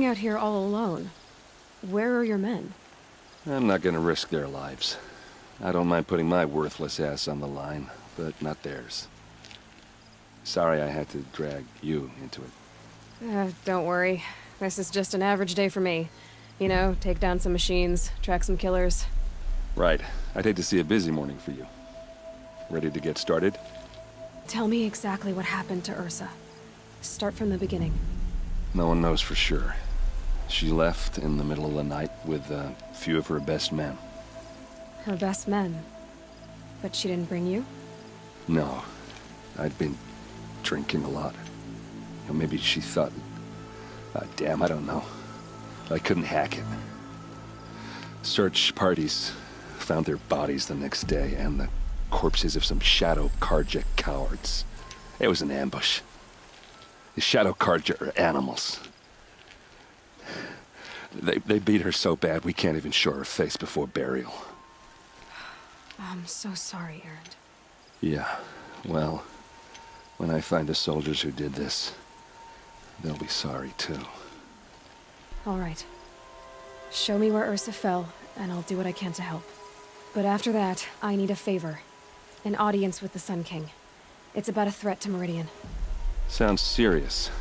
out here all alone. Where are your men? I'm not gonna risk their lives. I don't mind putting my worthless ass on the line, but not theirs. Sorry I had to drag you into it. Don't worry. This is just an average day for me. You know, take down some machines, track some killers. Right. I'd hate to see a busy morning for you. Ready to get started? Tell me exactly what happened to Ursa. Start from the beginning. No one knows for sure. She left in the middle of the night with a few of her best men. Her best men? But she didn't bring you? No. I'd been drinking a lot. Or maybe she thought... damn, I don't know. I couldn't hack it. Search parties found their bodies the next day and the corpses of some Shadow Karja cowards. It was an ambush. The Shadow Karja are animals. They beat her so bad we can't even show her face before burial. I'm so sorry, Erend. Yeah, well, when I find the soldiers who did this, they'll be sorry too. All right. Show me where Ursa fell, and I'll do what I can to help. But after that, I need a favor. An audience with the Sun King. It's about a threat to Meridian. Sounds serious.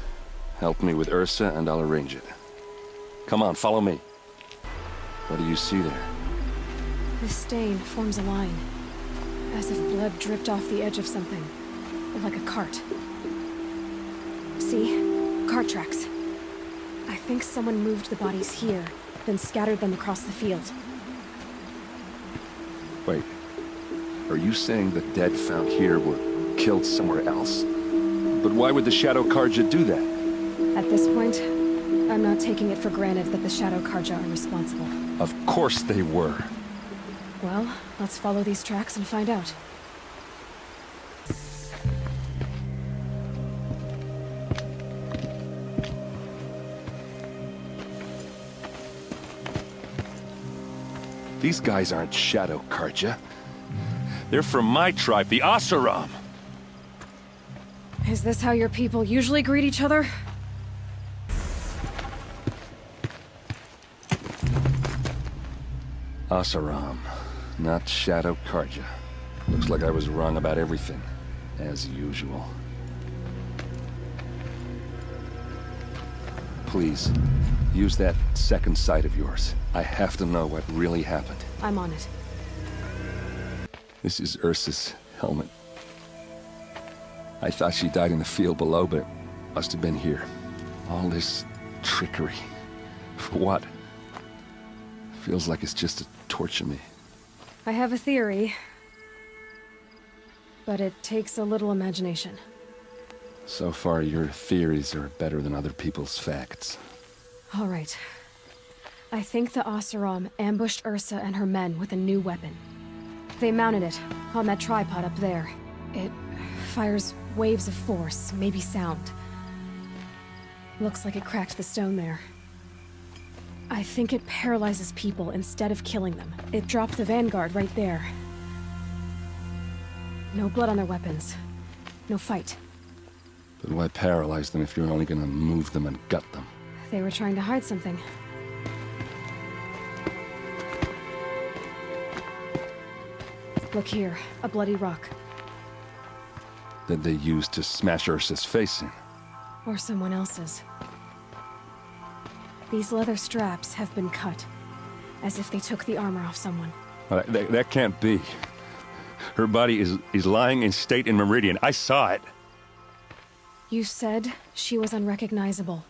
Help me with Ursa and I'll arrange it. Come on, follow me. What do you see there? This stain forms a line. As if blood dripped off the edge of something. Like a cart. See? Cart tracks. I think someone moved the bodies here, then scattered them across the field. Wait. Are you saying the dead found here were killed somewhere else? But why would the Shadow Karja do that? At this point, I'm not taking it for granted that the Shadow Karja are responsible. Of course they were. Well, let's follow these tracks and find out. These guys aren't Shadow Karja. They're from my tribe, the Asaram. Is this how your people usually greet each other? Asaram, not Shadow Karja. Looks like I was wrong about everything, as usual. Please, use that second sight of yours. I have to know what really happened. I'm on it. This is Ursa's helmet. I thought she died in the field below, but it must have been here. All this trickery. For what? Feels like it's just to torture me. I have a theory, but it takes a little imagination. So far, your theories are better than other people's facts. All right. I think the Oseram ambushed Ursa and her men with a new weapon. They mounted it on that tripod up there. It fires waves of force, maybe sound. Looks like it cracked the stone there. I think it paralyzes people instead of killing them. It dropped the vanguard right there. No blood on their weapons. No fight. But why paralyze them if you're only gonna move them and gut them? They were trying to hide something. Look here, a bloody rock. That they used to smash Ursa's face in. Or someone else's. These leather straps have been cut, as if they took the armor off someone. That can't be. Her body is lying in state in Meridian. I saw it. You said she was unrecognizable.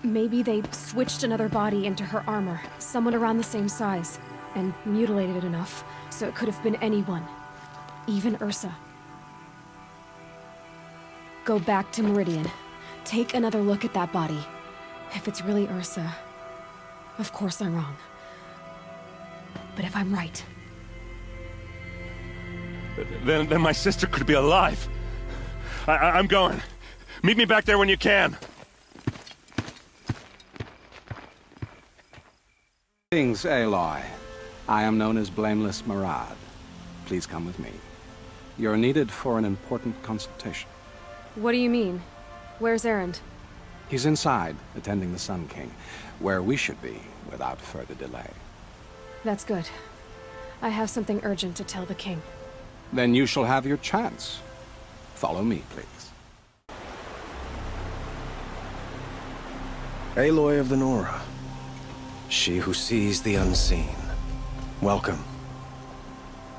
Maybe they switched another body into her armor, someone around the same size, and mutilated it enough, so it could have been anyone. Even Ursa. Go back to Meridian. Take another look at that body. If it's really Ursa, of course I'm wrong. But if I'm right... Then my sister could be alive. I'm going. Meet me back there when you can. Greetings, Aloy. I am known as Blameless Marad. Please come with me. You're needed for an important consultation. What do you mean? Where's Erend? He's inside, attending the Sun King, where we should be without further delay. That's good. I have something urgent to tell the king. Then you shall have your chance. Follow me, please. Aloy of the Nora. She who sees the unseen. Welcome.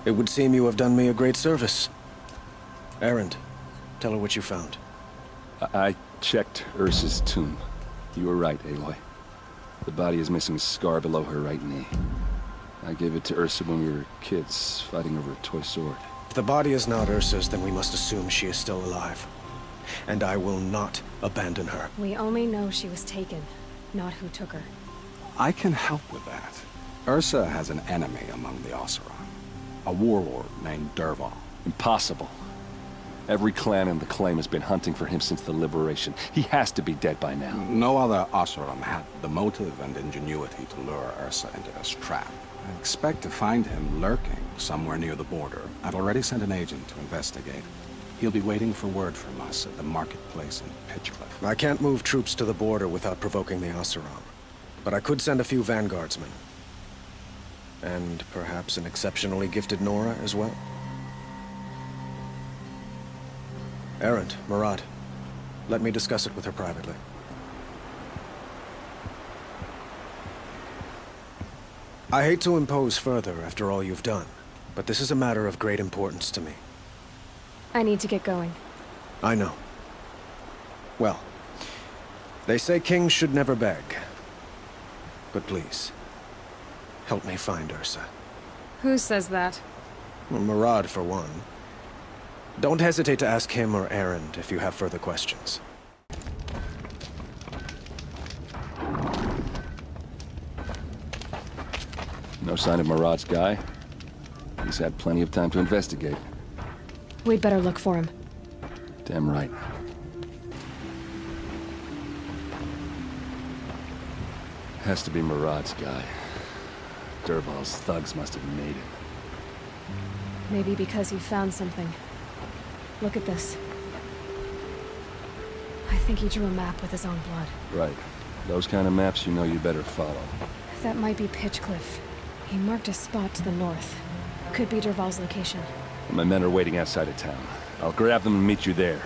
It would seem you have done me a great service. Erend, tell her what you found. I checked Ursa's tomb. You were right, Aloy. The body is missing a scar below her right knee. I gave it to Ursa when we were kids, fighting over a toy sword. If the body is not Ursa's, then we must assume she is still alive. And I will not abandon her. We only know she was taken, not who took her. I can help with that. Ursa has an enemy among the Oseram. A warlord named Dervahl. Impossible. Every clan in the claim has been hunting for him since the liberation. He has to be dead by now. No other Oseram had the motive and ingenuity to lure Ursa into this trap. I expect to find him lurking somewhere near the border. I've already sent an agent to investigate. He'll be waiting for word from us at the marketplace in Pitchcliff. I can't move troops to the border without provoking the Oseram. But I could send a few vanguardsmen. And perhaps an exceptionally gifted Nora as well. Erend, Murad, let me discuss it with her privately. I hate to impose further after all you've done, but this is a matter of great importance to me. I need to get going. I know. Well, they say kings should never beg. But please, help me find Ursa. Who says that? Murad, for one. Don't hesitate to ask him or Erend if you have further questions. No sign of Murad's guy? He's had plenty of time to investigate. We'd better look for him. Damn right. Has to be Murad's guy. Dervahl's thugs must have made it. Maybe because he found something. Look at this. I think he drew a map with his own blood. Right. Those kind of maps you know you better follow. That might be Pitchcliff. He marked a spot to the north. Could be Dervahl's location. My men are waiting outside of town. I'll grab them and meet you there.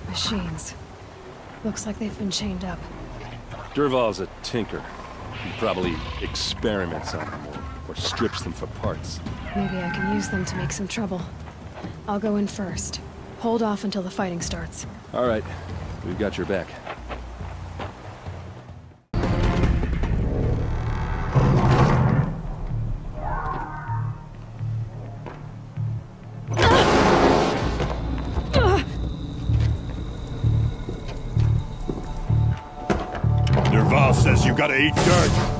Machines. Looks like they've been chained up. Dervahl's a tinker. He probably experiments on them or strips them for parts. Maybe I can use them to make some trouble. I'll go in first. Hold off until the fighting starts. All right. We've got your back. Dervahl says you gotta eat dirt.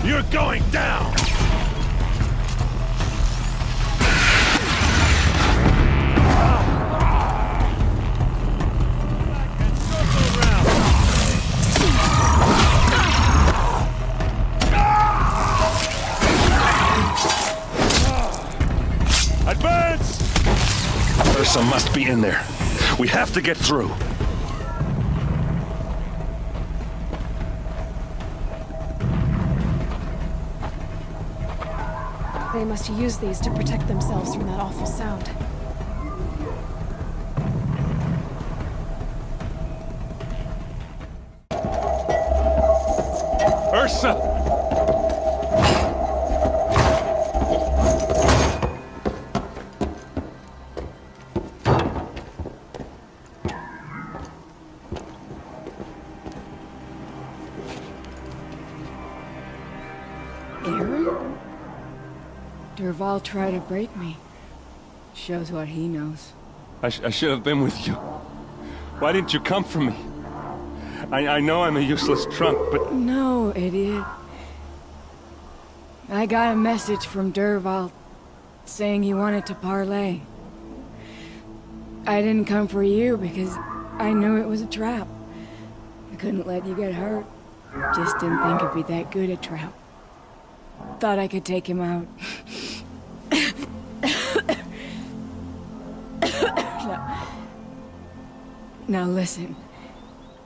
You're going down! Advance! Ursa must be in there. We have to get through. They must use these to protect themselves from that awful sound. Ursa! Aaron? Derval tried to break me. Shows what he knows. I should have been with you. Why didn't you come for me? I know I'm a useless trunk, but... No, idiot. I got a message from Derval saying he wanted to parlay. I didn't come for you because I knew it was a trap. I couldn't let you get hurt. Just didn't think it'd be that good a trap. Thought I could take him out. Now listen.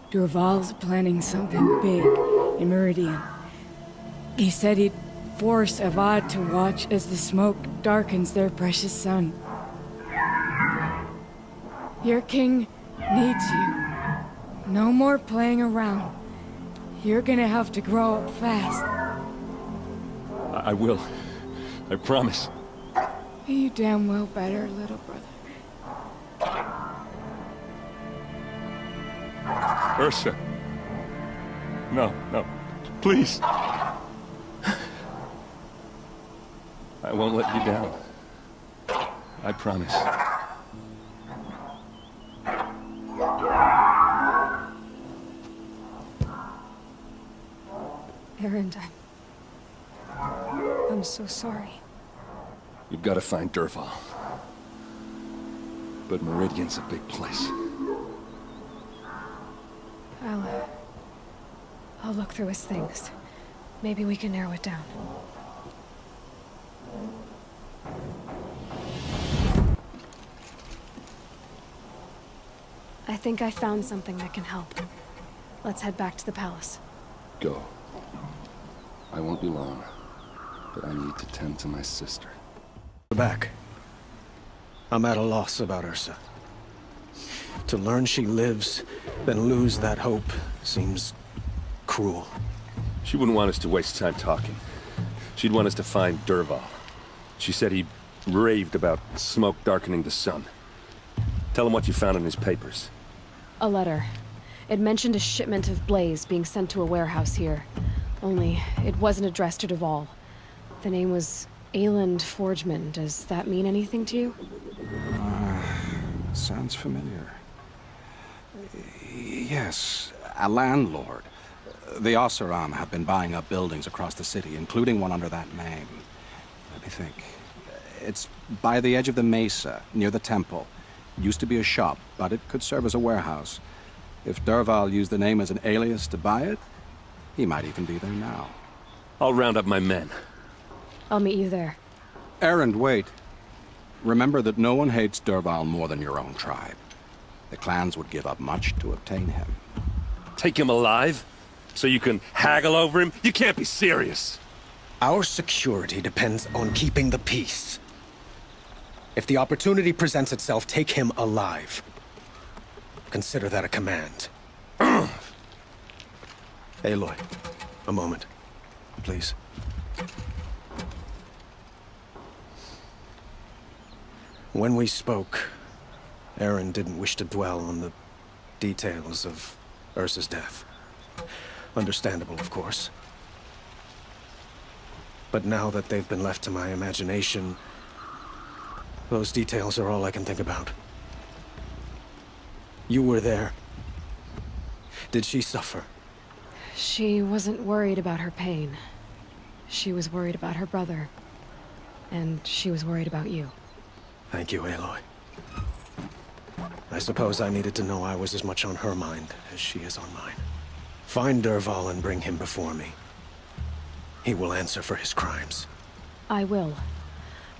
Derval's planning something big in Meridian. He said he'd force Avad to watch as the smoke darkens their precious sun. Your king needs you. No more playing around. You're gonna have to grow up fast. I will. I promise. You damn well better, little brother. Ursa. No, please. I won't let you down. I promise. Aaron, I'm so sorry. You've got to find Derval. But Meridian's a big place. I'll look through his things. Maybe we can narrow it down. I think I found something that can help. Let's head back to the palace. Go. I won't be long, but I need to tend to my sister. Back. I'm at a loss about Ursa. To learn she lives, then lose that hope, seems cruel. She wouldn't want us to waste time talking. She'd want us to find Derval. She said he raved about smoke darkening the sun. Tell him what you found in his papers. A letter. It mentioned a shipment of blaze being sent to a warehouse here. Only, it wasn't addressed to Derval. The name was Ayland Forgeman. Does that mean anything to you? Sounds familiar. Yes, a landlord. The Oseram have been buying up buildings across the city, including one under that name. Let me think. It's by the edge of the mesa, near the temple. Used to be a shop, but it could serve as a warehouse. If Derval used the name as an alias to buy it, he might even be there now. I'll round up my men. I'll meet you there. Aaron, wait. Remember that no one hates Derval more than your own tribe. The clans would give up much to obtain him. Take him alive? So you can haggle over him? You can't be serious. Our security depends on keeping the peace. If the opportunity presents itself, take him alive. Consider that a command. Aloy, a moment, please. When we spoke, Aaron didn't wish to dwell on the details of Ursa's death. Understandable, of course. But now that they've been left to my imagination, those details are all I can think about. You were there. Did she suffer? She wasn't worried about her pain. She was worried about her brother. And she was worried about you. Thank you, Aloy. I suppose I needed to know I was as much on her mind as she is on mine. Find Derval and bring him before me. He will answer for his crimes. I will.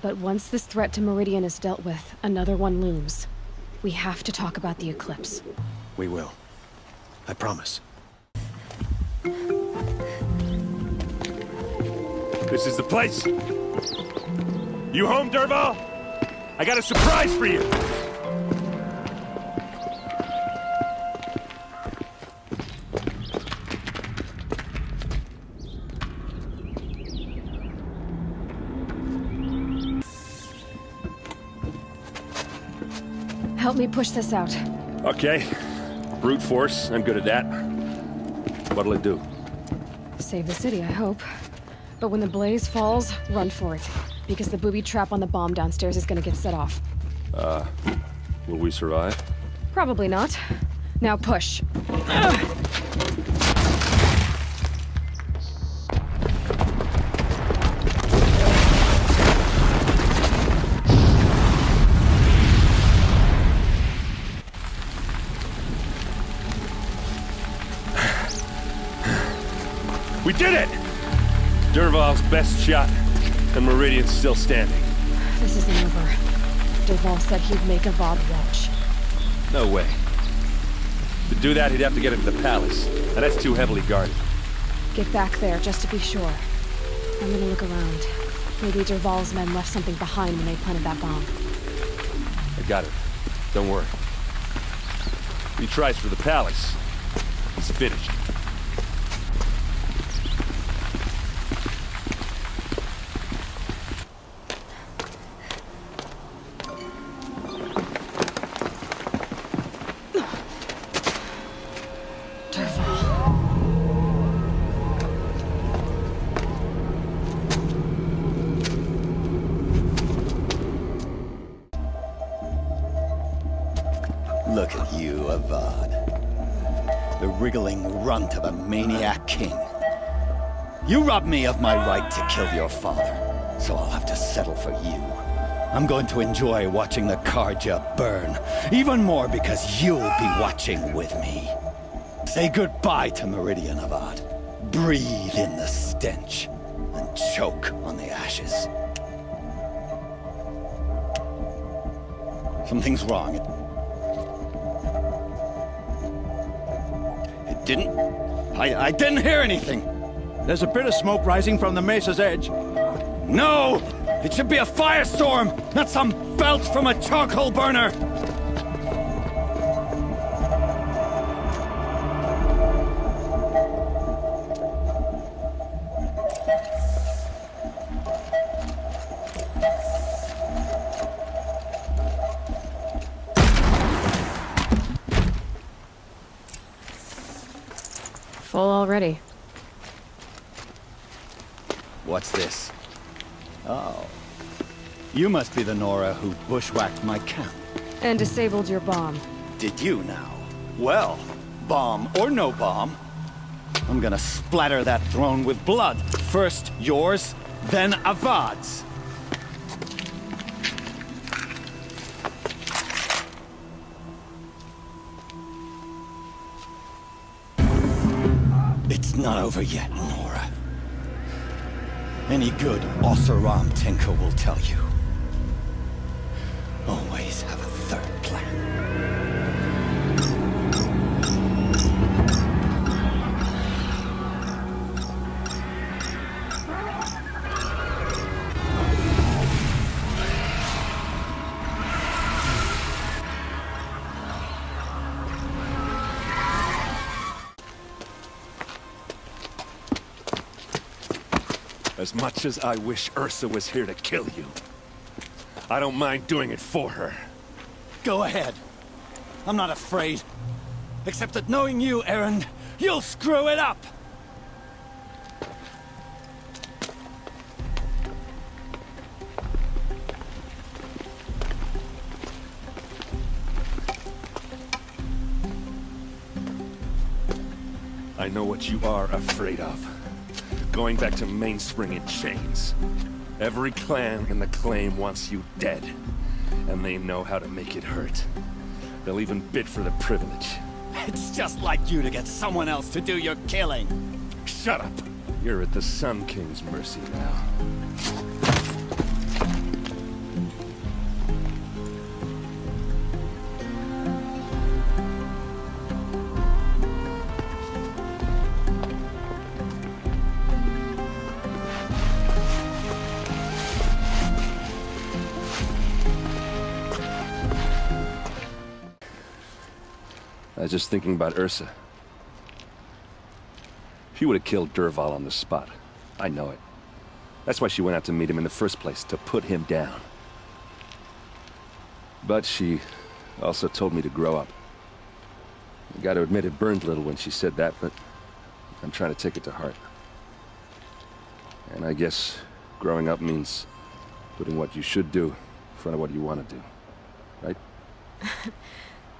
But once this threat to Meridian is dealt with, another one looms. We have to talk about the eclipse. We will. I promise. This is the place. You home, Derval? I got a surprise for you. Help me push this out. Okay. Brute force, I'm good at that. What'll it do? Save the city, I hope. But when the blaze falls, run for it. Because the booby trap on the bomb downstairs is gonna get set off. Will we survive? Probably not. Now push. We did it! Dervahl's best shot, and Meridian's still standing. This isn't over. Dervahl said he'd make Avad watch. No way. To do that, he'd have to get into the palace, and that's too heavily guarded. Get back there, just to be sure. I'm gonna look around. Maybe Dervahl's men left something behind when they planted that bomb. I got it. Don't worry. If he tries for the palace, he's finished. Look at you, Avad. The wriggling runt of a maniac king. You robbed me of my right to kill your father, so I'll have to settle for you. I'm going to enjoy watching the Karja burn, even more because you'll be watching with me. Say goodbye to Meridian, Avad. Breathe in the stench, and choke on the ashes. Something's wrong. I didn't hear anything. There's a bit of smoke rising from the mesa's edge. No! It should be a firestorm, not some belch from a charcoal burner! Full already. What's this? Oh. You must be the Nora who bushwhacked my camp. And disabled your bomb. Did you now? Well, bomb or no bomb, I'm gonna splatter that throne with blood. First yours, then Avad's. It's not over yet, Nora. Any good Oseram tinker will tell you. Always have a third plan. As much as I wish Ursa was here to kill you, I don't mind doing it for her. Go ahead. I'm not afraid. Except that knowing you, Erend, you'll screw it up! I know what you are afraid of. Going back to Mainspring in chains. Every clan in the claim wants you dead. And they know how to make it hurt. They'll even bid for the privilege. It's just like you to get someone else to do your killing. Shut up! You're at the Sun King's mercy now. I was just thinking about Ursa. She would have killed Dervahl on the spot. I know it. That's why she went out to meet him in the first place, to put him down. But she Also told me to grow up. I gotta admit it burned a little when she said that, but I'm trying to take it to heart. And I guess growing up means putting what you should do in front of what you want to do, right?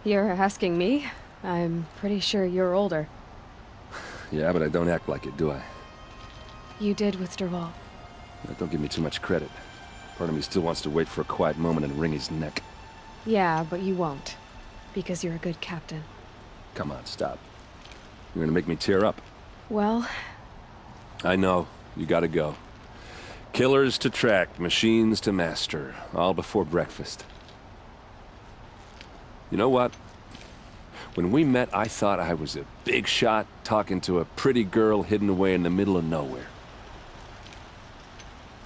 You're asking me? I'm pretty sure you're older. Yeah, but I don't act like it, do I? You did with Derval. Don't give me too much credit. Part of me still wants to wait for a quiet moment and wring his neck. Yeah, but you won't. Because you're a good captain. Come on, stop. You're gonna make me tear up. Well... I know. You gotta go. Killers to track, machines to master. All before breakfast. You know what? When we met, I thought I was a big shot talking to a pretty girl hidden away in the middle of nowhere.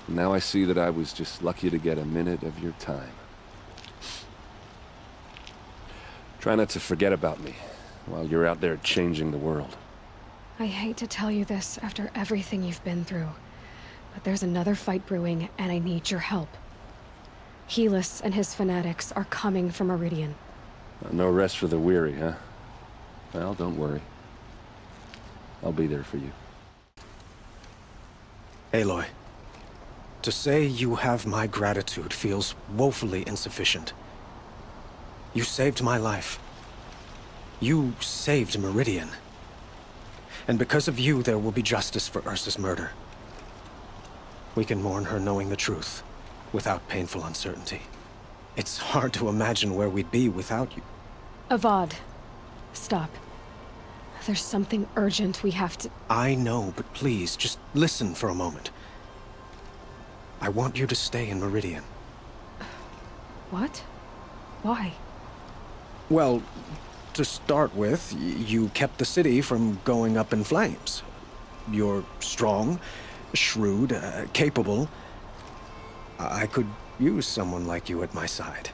Now I see that I was just lucky to get a minute of your time. Try not to forget about me while you're out there changing the world. I hate to tell you this after everything you've been through, but there's another fight brewing and I need your help. Helis and his fanatics are coming for Meridian. No rest for the weary, huh? Well, don't worry. I'll be there for you. Aloy, to say you have my gratitude feels woefully insufficient. You saved my life. You saved Meridian. And because of you, there will be justice for Ursa's murder. We can mourn her knowing the truth, without painful uncertainty. It's hard to imagine where we'd be without you. Avad, stop. There's something urgent we have to... I know, but please, just listen for a moment. I want you to stay in Meridian. What? Why? Well, to start with, you kept the city from going up in flames. You're strong, shrewd, capable. I could use someone like you at my side.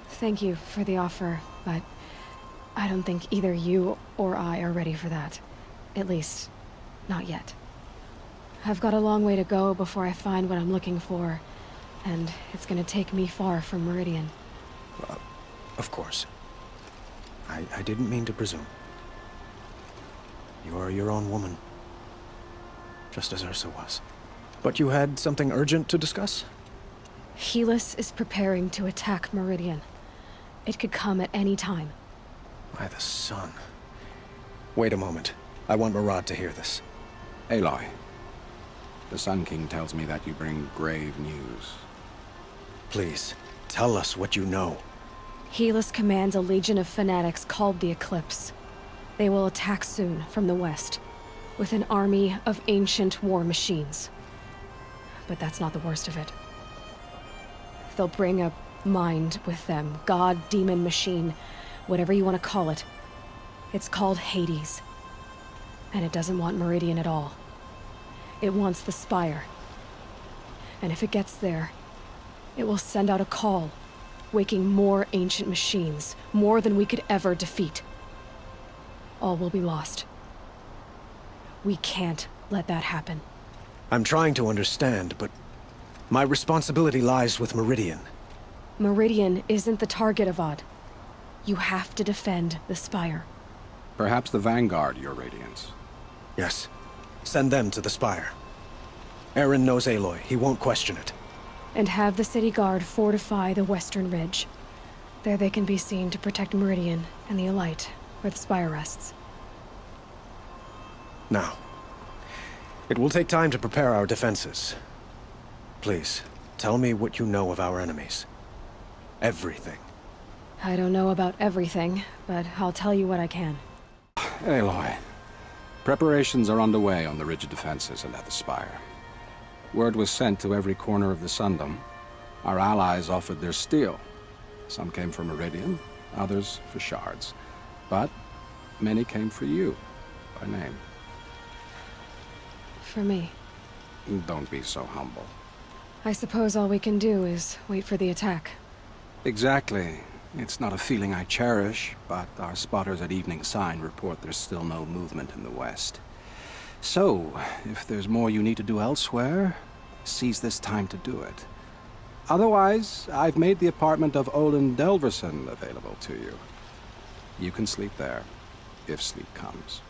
Thank you for the offer, but I don't think either you or I are ready for that. At least, not yet. I've got a long way to go before I find what I'm looking for, and it's gonna take me far from Meridian. Of course. I didn't mean to presume. You are your own woman. Just as Ursa was. But you had something urgent to discuss? Helis is preparing to attack Meridian. It could come at any time. By the sun. Wait a moment. I want Murad to hear this. Aloy, the Sun King tells me that you bring grave news. Please, tell us what you know. Helis commands a legion of fanatics called the Eclipse. They will attack soon from the west, with an army of ancient war machines. But that's not the worst of it. They'll bring a mind with them, god, demon, machine, whatever you want to call it. It's called Hades. And it doesn't want Meridian at all. It wants the Spire. And if it gets there, it will send out a call, waking more ancient machines, more than we could ever defeat. All will be lost. We can't let that happen. I'm trying to understand, but my responsibility lies with Meridian. Meridian isn't the target, Avad. You have to defend the Spire. Perhaps the Vanguard, Your Radiance. Yes. Send them to the Spire. Eren knows Aloy. He won't question it. And have the city guard fortify the western ridge. There they can be seen to protect Meridian and the Elite, where the Spire rests. Now, it will take time to prepare our defenses. Please, tell me what you know of our enemies. Everything. I don't know about everything, but I'll tell you what I can. Aloy, preparations are underway on the ridge defenses and at the Spire. Word was sent to every corner of the Sundom. Our allies offered their steel. Some came for Meridian, others for shards. But many came for you, by name. For me. Don't be so humble. I suppose all we can do is wait for the attack. Exactly. It's not a feeling I cherish, but our spotters at Evening Sign report there's still no movement in the west. So, if there's more you need to do elsewhere, seize this time to do it. Otherwise, I've made the apartment of Olin Delverson available to you. You can sleep there, if sleep comes.